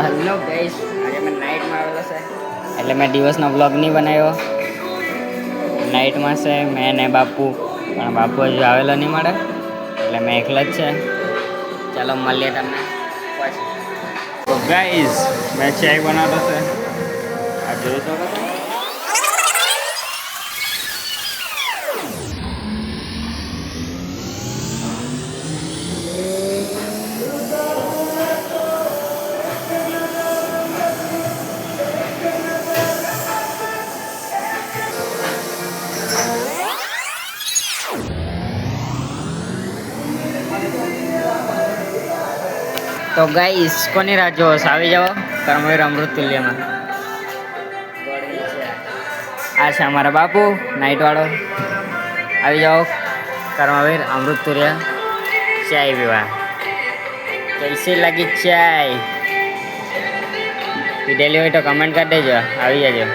Hello guys, આજે મેં નાઇટમાં આવેલો છે એટલે મેં દિવસનો વ્લોગ નહીં બનાવ્યો. નાઇટમાં છે મેં ને બાપુ, પણ બાપુ હજુ આવેલો નહીં મળે એટલે મેં એકલો જ છે. ચાલો મળીએ તમને પછી. તો ગાઈસ મેં ચાય બનાવતો છે, આ જોઈ શકો છો. તો ગાઈસ કોની રાહ જોવો છો? આવી જાઓ કર્મવીર અમૃત તુલ્યમાં. આ છે અમારા બાપુ નાઇટ વાળો. આવી જાઓ કર્મવીર અમૃત તુલ્ય ચાય પીવા. कैसी लगी चाय? પીધેલી હોય તો કમેન્ટ કરી દેજો. આવી જજો.